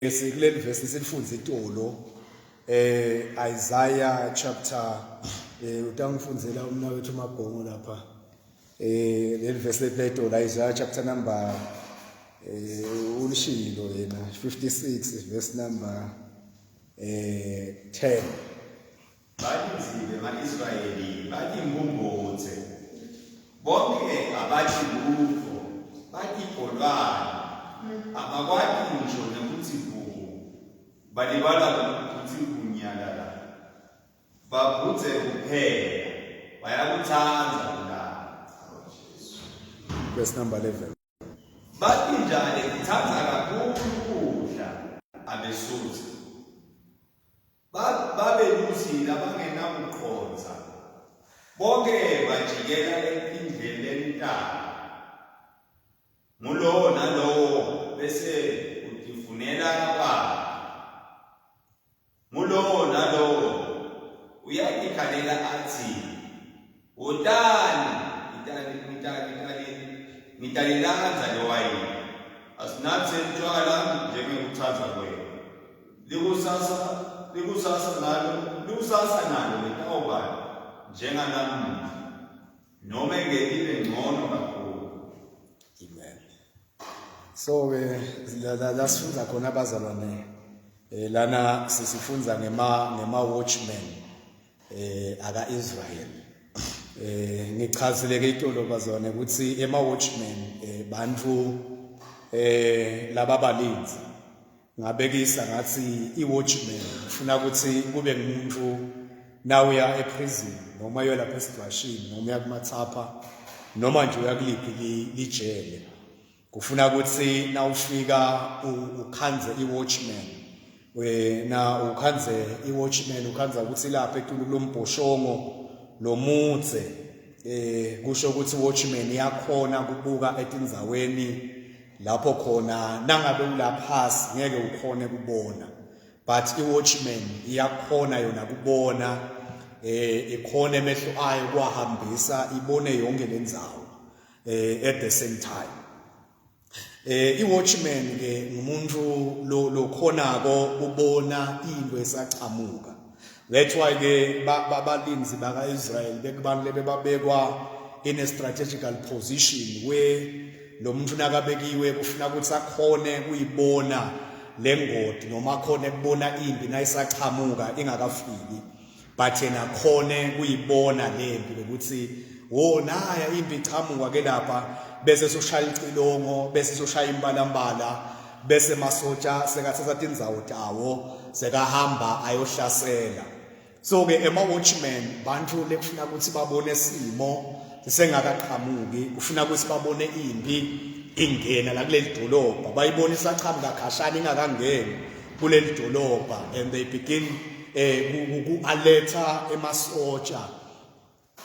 Kuleli verse silifunza itolo Isaiah chapter utangifunzela umnawethu Mabhongo lapha leli verse letolo Isaiah chapter number ulishilo yena 56 verse number 10. Bathi ma-Israyeli bathi ngumbotse bonke abathi lutho bathi golwane abakwati ngisho nokuthi balibala ukuthi kunyalala babuthe kuphela bayakuthanda kulala. Verse number 11. Bathi njalo kuthanda kakhulu ukudla abesuthi babelusile abangenakuqonza bonke bajikela indlela entaba ngulowo nalowo bese utifunela kwakhe ngulowo nalowo uyayikhalela athi utani ngitalilanza lo wayini asinathi utshwala njengekuchaza kwenu likusasa nalo litawuba njenganamuhla noma ngelile ngcono kakhulu. Amen. So la sifunza khona abazalwane lana sisifunza ngema watchmen aka Israel. Ngichazile ke itolo bazalwane ukuthi ema watchmen bantu laba balinzi ngabekisa ngathi iwatchman ufuna ukuthi kube ngumuntu nawe uya eprison noma uya lapha esidwashini noma uya kumathapha noma nje uya kuliphi lijele kufuna ukuthi na ufika ukhanze iwatchman wena ukhanze iwatchman ukhanza ukuthi lapha etulo lombhoshongo lomutse kusho ukuthi iwatchman iyakhona kubuka etindzaweni lapho khona nangabe ulaphasi ngeke ukhone kubona but iwatchman iyakhona yona kubona ikhona emehlo ayo kwahambisa ibone yonke lendzawo at the same time. Iwatchman ke ngumuntu lo khonako ubona into esachamuka. That's why ke babalinzi baka Israel bekubantu lebebabekwa in a strategical position where lo muntu nakabekiwe kufuna ukuthi akhone kuyibona lengodi noma akhone kubona impi nayisachamuka ingakafiki but yena khone kuyibona lempi ukuthi naya impi ichamuka ke lapha bese soshaya icilongo bese soshaya imbalambala bese masotsha sekathatha indzawo tawo sekahamba ayohlasela. So ke ema watchmen bantu lekufuna ukuthi babone simo sengakaqhamuki ufuna ukuthi babone impi ingena la kuleli dolobha bayibona isachamuka khashana ingakangeni kuleli dolobha and they begin ku-alerta emasotsha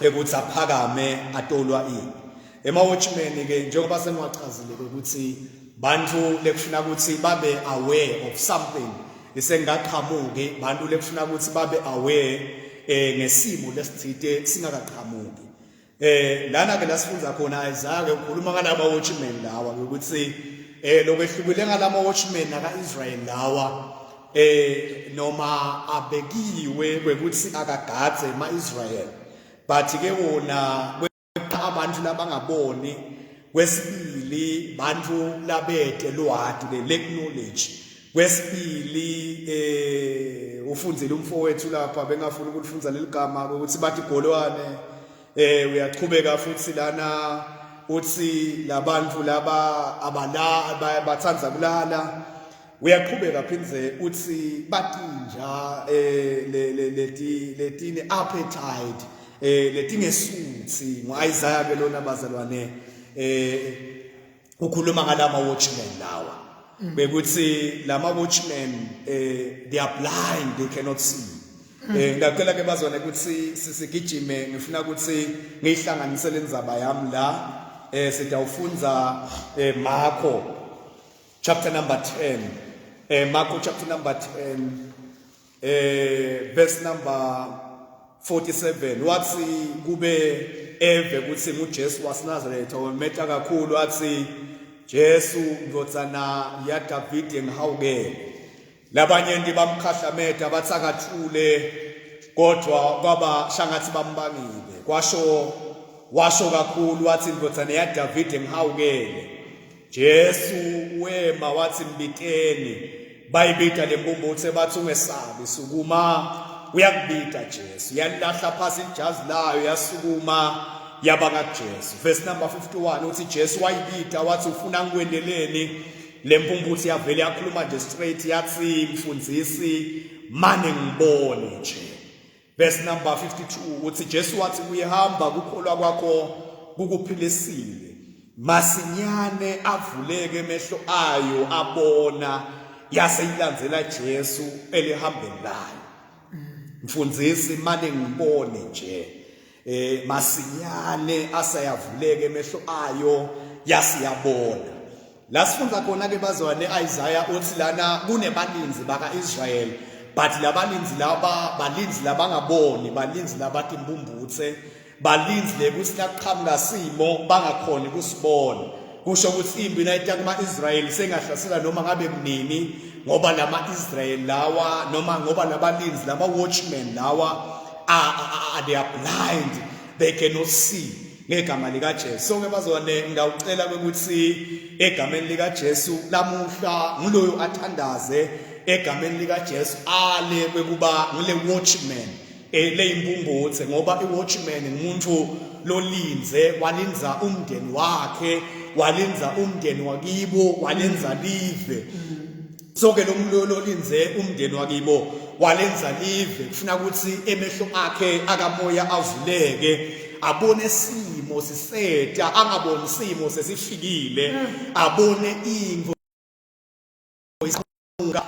ukuthi aphakame atolwa impi. Ema-watchmen ke njengoba sengiwachazile ukuthi bantu lekufuna ukuthi babe aware of something isengaqhamuki bantu lekufuna ukuthi babe aware ngesimo lesithite singakaqhamuki. Lana ke lasifunza khona Isaiah ke ukhuluma ngalabo watchmen lawa ukuthi lokwehlukile ngalabo watchmen aka Israel lawa noma abekiwe kwekuthi akagadze ema-Israel but ke wona abantu labangaboni kwesibili bantu labete lwati le knowledge kwesibili ufundzile umfowethu lapha bengafuna ukulifunza leligama ukuthi bathi golwane uyaqhubeka futhi lana uthi labantu laba abala bathanda kulala uyaqhubeka phindze uthi batinja letini appetite letingesuthi ngoIsaiah ke lona bazalwane ukhuluma ngalama watchmen lawa bekuthi lama watchmen they are blind, they cannot see. Ngicela ke bazwane ukuthi sisigijime ngifuna ukuthi ngihlanganise lenzaba yami la sitawufunza Marko chapter number 10 Marko chapter number 10 verse number 47 wathi kube eve ukuthi nguJesu waseNazaretha wemeta kakhulu wathi Jesu ndotsana ya David ngihawukele labanye ndi bamkhahlameda bathakathule kodwa kwaba shangathi bambangile washo kakhulu wathi indodana yaDavide ngihawukele Jesu wema wathi mbiteni bayibita lembumbuthe bathi ungesabi sukuma uyakubita Jesu yalahla phasi ijazi layo yasukuma yaba kaJesu. Verse number 51 uthi Jesu wayibita wathi ufuna ngikwendeleni lembumbuthe yavele yakhuluma nje straight yathi mfundisi mane ngibone nje. Verse number 52 uthi Jesu wathi uyehamba kukholwa kwakho kukuphilisile masinyane avuleke emehlo ayo abona yase ilandzela Jesu elihambeni layo. Mfundisi mane ngibone nje masinyane asayavuleke emehlo ayo yasiyabona. La sifunda khona ke bazwane Isaiah uthi lana kunebalinzi bakaIsrael but labalinzi laba balinzi labangaboni balinzi labathi imbumbuthe balinzi lekuthi laqhamuka simo bangakhoni kusibona. Kusho ukuthi impi nayita kuma-Israyeli sengahlasela noma ngabe kunini ngoba lama-Israyeli lawa noma ngoba labalinzi lama-watchmen lawa they are blind, they cannot see ngegama likaJesu. So ke bazwane ngawucela ukuthi egameni likaJesu lamuhla ngiloyo athandaze egameni likaJesu ale kwekuba ngile watchman le imbumbuthe ngoba iwatchman ngumuntu lolinze walinza umndeni wakhe walinza umndeni wakibo walenza live. So ke lo lolinze umndeni wakibo walenza live kufuna ukuthi emehlo akhe akamoya avuleke abone simo siseta angaboni simo sesifikile abone into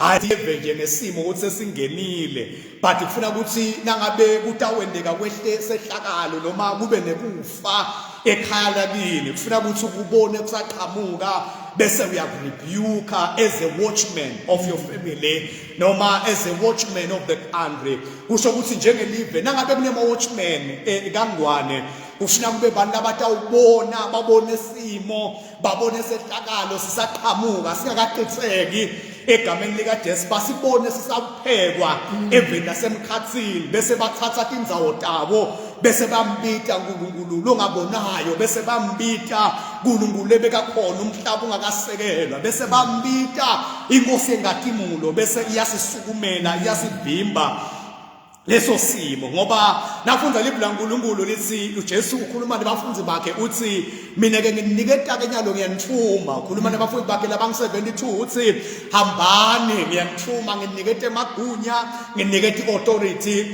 ayive nje ngesimo ukuthi sesingenile but kufuna ukuthi nangabe kutawendeka kwehle sehlakalo noma kube nekufa ekhaya lakini kufuna ukuthi ukubone kusaqhamuka bese uyarebuke as a watchman of your family noma as a watchman of the country. Kusho ukuthi njengelive nangabe kunema watchman kangwane kufuna kube bantu abatawubona babone simo babone sehlakalo sisaqhamuka singakaqhitheki egameni likaJesu basibone sisaphekwa eveni lasemkhathini bese bathatha indzawo tabo bese bambita uNkulunkulu longabonayo bese bambita uNkulunkulu lebekakhona umhlaba ungakasekelwa bese bambita inkosi engatimulo bese iyasisukumela iyasivimba leso simo ngoba nafunda libhula uNkulunkulu lithi uJesu ukhuluma nabafundi bakhe uthi mina ke nginiketa ke nyalo ngiyanithuma ukhuluma nabafundi bakhe labangu72 uthi hambani ngiyanithuma nginikete magunya nginikete authority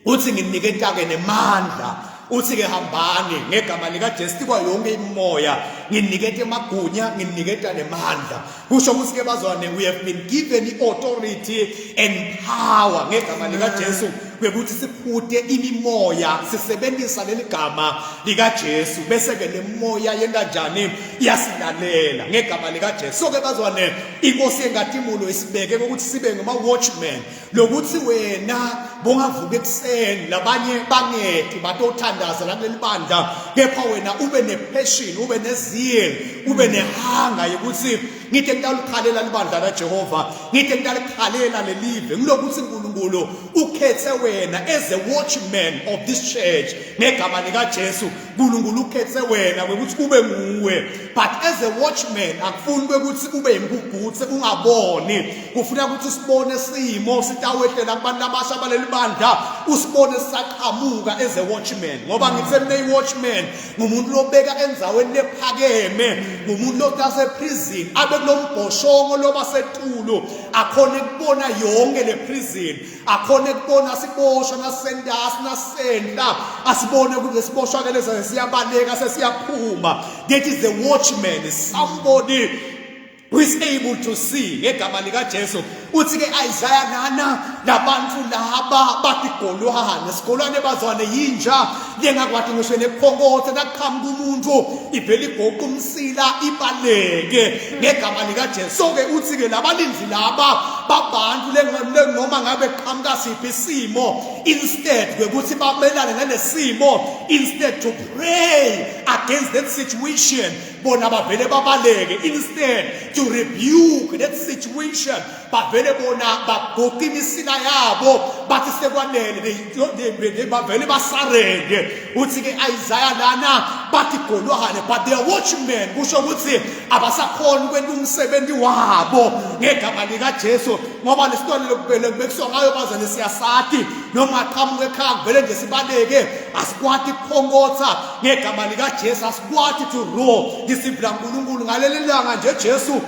uthi nginiketa ke nemandla uthi ke hambani ngegama likaJesu kwa yonke imoya nginikete magunya nginiketa nemandla. Kusho ukuthi ke bazwane we have been given the authority and power ngegama likaJesu kwekuthi siphute imimoya sisebenzisa leli gama likaJesu bese ke lemoya yenkanjani iyasilalela ngegama likaJesu. So ke bazwane inkosi engatimulo isibeke ukuthi sibe ngama watchmen lokuthi wena bongavuka ekseni labanye bangeki batothandaza la kuleli bandla kepha wena ube nepassion ube nezeal ube nehanga yokuthi ngithe ngitalukhalela libandla laJehova ngithe ngitalukhalela lelive ngilokuthi uNkulunkulu ukhethe wena as a watchman of this church ngegama likaJesu uNkulunkulu ukhethe wena ukuthi ube nguwe but as a watchman akufuni ukuthi ube imbumbuthe ungaboni kufuna ukuthi sibone simo sitawehlela kubantu abasha baleli bandla usibone sisaqhamuka as a watchman ngoba ngithe watchman ngumuntu lobeka enzaweni lephakeme ngumuntu lotase prison abe kulombhoshongo loba setulo akhona ukubona yonke le prison akhona ukubona siboshwa nasendasi nasendla asibone ukuthi siboshwa ke lesa siyabaleka sesiyaphuma. That is the watchman, is somebody who is able to see ngegama likaJesu. Uthi ke Isaiah nana labantu laba batigolwane sigolwane bazwane yinja lengakwathi ngisho nephokothe naqhamuka umuntu ivela igoqa umsila ibaleke ngegama likaJesu. So ke uthi ke labalinzi laba babantu noma ngabe qhamuka siphi isimo instead kwekuthi babelane nalesimo instead to pray against that situation bona bavele babaleke instead to rebuke that situation bavele bona babhuqa imisila yabo bathi sekwanele bavele basarende. Uthi ke Isaiah lana bathi golwane, but they are watchmen, kusho ukuthi abasakhona ukwenza umsebenzi wabo ngegama lika Jesu, ngoba lesitwana lokubele kubekiswa ngayo bazane siyasathi noma qhamuke ekhaya kuvele nje sibaleke asikwathi ukuphongotha ngegama lika Jesu, asikwathi to roar discipline uNkulunkulu. Ngaleli langa nje Jesu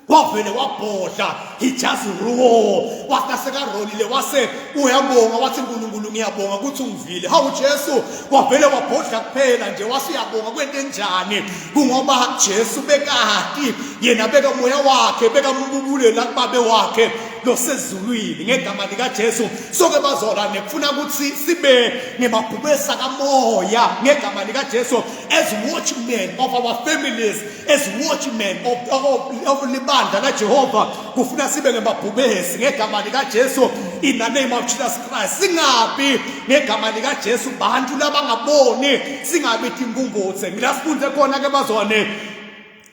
wavele wabhodla, he just roar. Wathi sekarolile wase uyabonga, wathi uNkulunkulu ngiyabonga ukuthi ungivile. Hawu Jesu wavele wabhodla kuphela nje wase uyabonga kwento enjani, kungoba Jesu bekade yena beka moya wakhe beka mbubule la kubabe wakhe losezulwini ngegama lika Jesu. Soke bazolane kufuna ukuthi sibe ngemabhubesa kamoya ngegama lika Jesu, as watchmen of our families, as watchmen of libandla kaJehova. Kufuna sibe ngemabhubesi ngegama lika Jesu, in the name of Jesus Christ. Singabi ngegama lika Jesu bantu labangaboni, singabi timbungotse. Ngilasifunze khona ke bazwane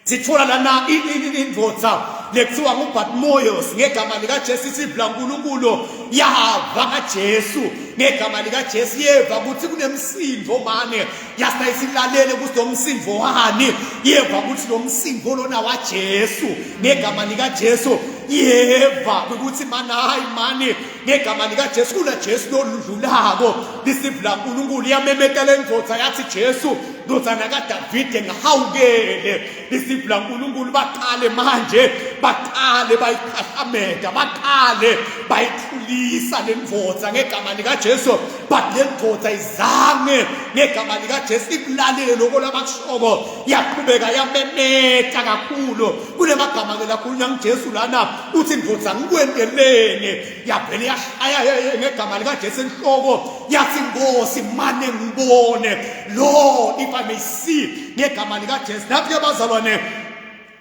sithola lana indvodza lekuthiwa nguBartimaeus ngegama lika Jesu. Isibla uNkulunkulu yava kaJesu ngegama lika Jesu, yeva ukuthi kunemsindo mane, yasina isilalele ukuthi lo msindo wani, yeva ukuthi lo msindo lona waJesu ngegama lika Jesu, yeva ukuthi mana hayi mani ngegama lika Jesu kula Jesu loludlulako. Lisibla uNkulunkulu yamemetela indvodza yathi Jesu ndodana kaDavide ngihawukele. Lisibla uNkulunkulu baqale manje, baqale bayikhahlameda, baqale bayithulisa lendvodza ngegama lika Jesu, but lendvodza izange ngegama lika Jesu ikulalele lokho labakushoko, yaqhubeka yamemeta kakhulu kunemagama ke lakhulunywa nguJesu lana, uthi indvodza ngikwenteleni, yavele yashaya ngegama lika Jesu enhloko yathi Nkosi mane ngibone, Lord if I may see ngegama lika Jesu. Lapho abazalwane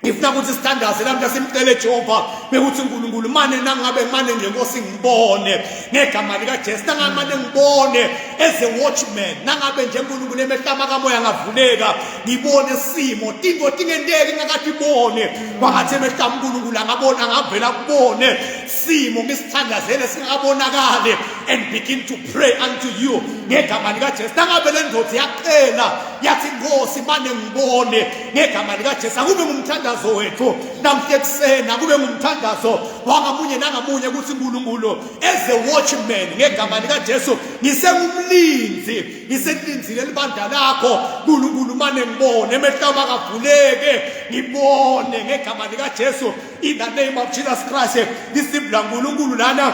ngifuna ukuthi sithandaze namhla simcele Jehova bekuthi uNkulunkulu mane nangabe mane nje Nkosi ngibone ngegama lika Jesu, nangabe mane ngibone as a watchman, nangabe nje uNkulunkulu emehlama kamoya ngavuleka ngibone simo tingo tingendeke ngakatibone wangathi emehlama uNkulunkulu angabona ngavela kubone simo ngisithandazele singabonakale and begin to pray unto you ngegama lika Jesu. Nangabe le ndodza yaqhela yathi Nkosi mane ngibone ngegama lika Jesu, akube ngumthandazo wethu namhle kusena, kube ngumthandazo wangamunye nangamunye ukuthi uNkulunkulu as a watchman ngegama lika Jesu ngisengumlinzi, ngiselinzile libandla lakho uNkulunkulu mane ngibone emehlama kavuleke ngibone ngegama lika Jesu, in the name of Jesus Christ. Disibla uNkulunkulu lana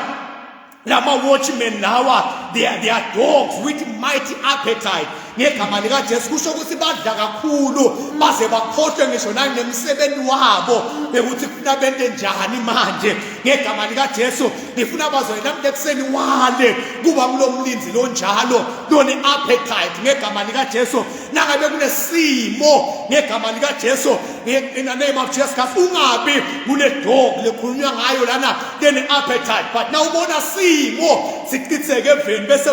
lama watchmen lawa, they are dogs with mighty appetite ngegama lika Jesu. Kusho ukuthi badla kakhulu baze bakhohlwe ngisho nangemsebenzi wabo bekuthi kufuna bente njani manje ngegama lika Jesu. Ngifuna bazwe namhle kuseni wale kuba kulomlinzi lonjalo lone appetite ngegama lika Jesu, nangabe kunesimo ngegama lika Jesu, in the name of Jesus Christ, ungabi kule dog lekhulunywa ngayo lana lene appetite, but now ubona simo sichitheke eveni bese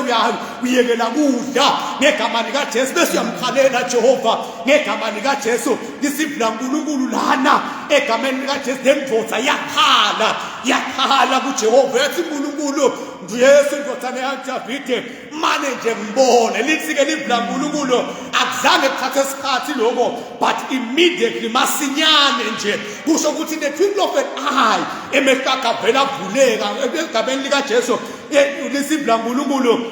uyekela kudla ngegama lika Jesu, bese uyamkhalela Jehova ngegama lika Jesu. Disibla uNkulunkulu lana egameni lika Jesu, lendvodza yakhala kuJehova yathi uNkulunkulu Jesu indodana yaDavide mane nje ngibone. Lithi ke libla uNkulunkulu akuzange kuthathe isikhathi lokho, but immediately masinyane nje kusho ukuthi the twinkle of an eye emehla kavela avuleka egameni lika Jesu. Lisibla uNkulunkulu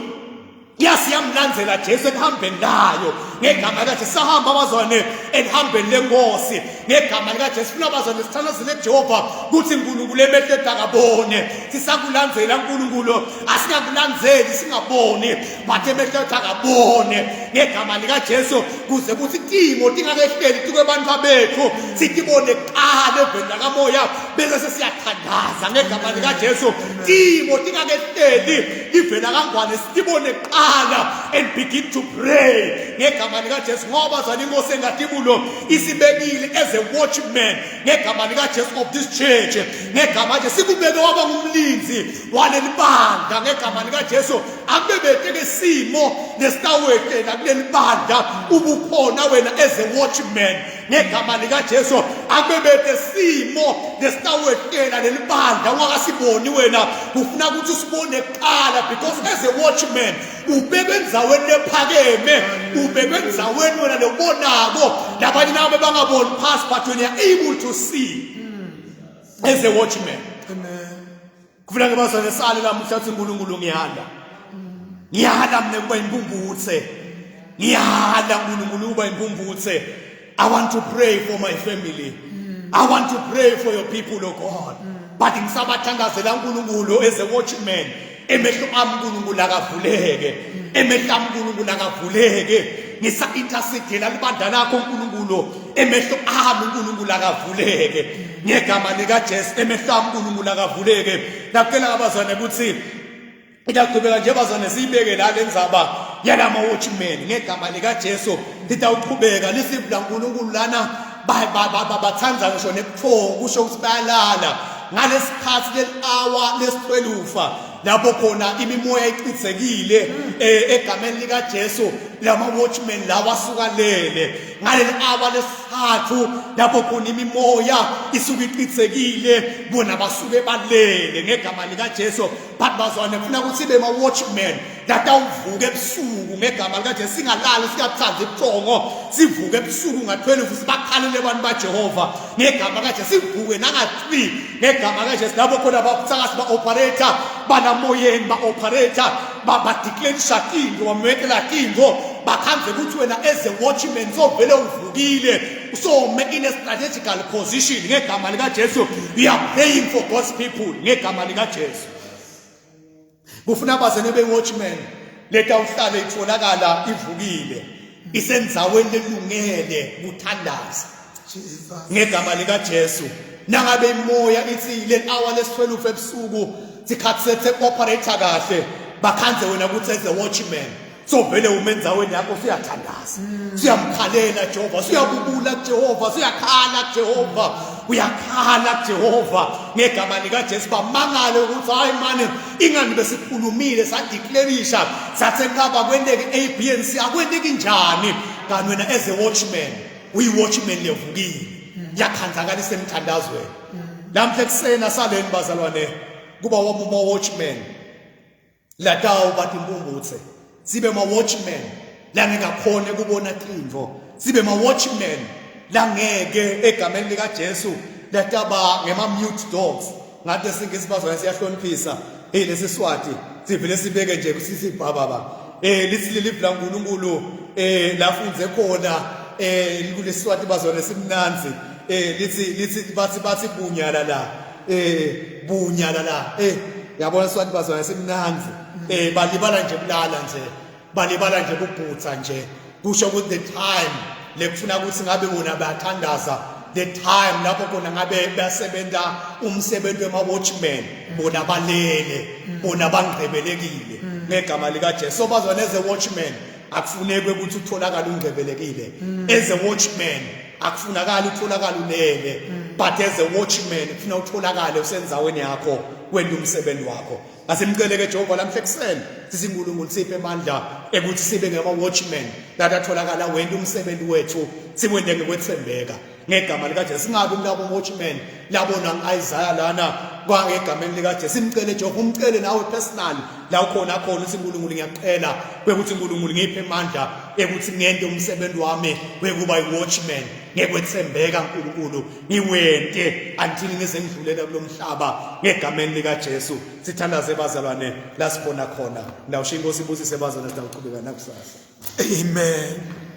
yasiyamlandzela Jesu ekuhambeni layo ngegama lika Jesu, sahamba abazwane ekuhambeni lenkosi ngegama lika Jesu. Funa abazwane sithandazele Jehova ukuthi uNkulunkulu emehle akabone, sisakulandzela uNkulunkulu asingakulandzeli singaboni, but emehle akabone ngegama lika Jesu, kuze kuthi timo tingakehleli tukebantwa bethu sitibone qala eveni kamoya bese sesiyathandaza ngegama lika Jesu. Timo tingakehleli ivela kangwane sitibone qala and begin to pray ngegama lika Jesu, ngoba zani Inkosi engatibulo isibekile as a watchman ngegama lika Jesu of this church ngegama nje sikubeke waba ngumlindi umlinzi waleli bandla ngegama likaJesu akubebeke ngesimo nesitawetela kuleli bandla ubukhona wena as a watchman ngegama likaJesu akubebeke simo nesitawetela leli bandla ungakasiboni wena ufuna ukuthi usibone kuqala because as a watchman ubekwe endzaweni lephakeme ubekwe endzaweni wena lobonako labanye nabo bangaboni phansi but when you are able to see as a watchman. Kufuna ngebazane sale la mhla uthi uNkulunkulu ngiyala. Ngiyala mina kuba impumbuthe. Ngiyala uNkulunkulu kuba impumbuthe. I want to pray for my family. I want to pray for your people, oh God. But ngisabathandazela uNkulunkulu as a watchman. Emehlo ami uNkulunkulu akavuleke. Emehlo ami uNkulunkulu akavuleke. Ngisa intercede libandla lakho uNkulunkulu. Emehlo ami uNkulunkulu akavuleke. Ngegama likaJesu emehlo ami uNkulunkulu akavuleke. Lapela abazane ukuthi idaqhubeka nje abazane siyibeke la lenzaba yalama watchmen ngegama likaJesu litawuqhubeka lisivula uNkulunkulu lana bathanza ngisho nebuthongo kusho ukuthi bayalala ngalesikhathi leli-hour lesi-12 lapho khona imimoya ichithekile egameni likaJesu lama watchmen lawa asukalele ngaleli-hour lesithathu lapho khona imimoya isuke ichithekile bona basuke balele ngegama likaJesu but bazwane kufuna ukuthi sibe ma-watchmen latawuvuka ebusuku ngegama likaJesu singalali singathanzi ibuthongo sivuke ebusuku nga-12 sibakhalele abantu baJehova ngegama likaJesu sivuke nanga-3 ngegama likaJesu lapho khona babusakazi ba-operator banamoyeni ba-operator badeclarisha kingo bamekela kingo bakhanze ukuthi wena as a watchman sovele uvukile usome in a strategical position ngegama likaJesu we are praying for God's people ngegama likaJesu kufuna abazane be-watchman letawuhlale itholakala ivukile isendzaweni lelungele kuthandaza ngegama likaJesu nangabe imoya ithi le-hour lesi-12 ebusuku sikhathi sethe-operator kahle bakhanze wena ukuthi as a watchman so vele umendzaweni yakho suyathandaza suyamkhalela Jehova suyabubula kuJehova suyakhala kuJehova uyakhala kuJehova ngegama likaJesu bamangale ukuthi hayi manje ingani besikhulumile sadeclarisha sathe kaba kwendeke ABNC akwendeki njani kanti wena as a watchman uyi-watchman levukile yakhanzakalisa emthandazweni namhle kusena saleni bazalwane kuba wama watchman latawo bathi impumbuthe sibe ma-watchman la ngekakhone kubona qinvo sibe ma-watchman la ngeke egameni likaJesu lataba ngema-mute dogs ngathi esingisi bazwane siyahloniphisa lesi swati sivele sibeke nje kusisibhababa lithi lilivula uNkulunkulu lafunze khona kulesi swati bazwane simnanzi lithi bathi bunyala la bunyala la yabona swati bazwane simnanzi balibala nje kulala nje balibala nje kubhutha nje kusho ukuthi the time lekufuna ukuthi ngabe bona bayathandaza the time lapho khona ngabe basebenza umsebenzi wema-watchman bona balele bona bangcebelekile ngegama likaJesu so bazwane as a watchman akufuneki ukuthi utholakala ungcebelekile as a watchman akufunakala utholakala ulele but as a watchman kufuna utholakale usenzaweni yakho wenda umsebenzi wakho asimceleke Jehova lamhle kuseni sisiNkulunkulu siphe amandla ekuthi sibe ngama-watchman latatholakala wenda umsebenzi wethu siwende ngokwethembeka ngegama likaJesu singabi kulabo watchman labona ngu-Isaiah lana kwangegameni likaJesu simcele Jehova umcele nawe personal la ukhona khona ukuthi uNkulunkulu ngiyacela kwekuthi uNkulunkulu ngiphe amandla ekuthi ngente umsebenzi wami wekuba yi-watchman ngekwethembeka uNkulunkulu ngiwente until ngize ngidlulela kulo mhlaba ngegameni likaJesu sithandaze bazalwane la sibona khona ndawusho inkosi ibusise bazalwane sitawuqhubeka nakusasa amen.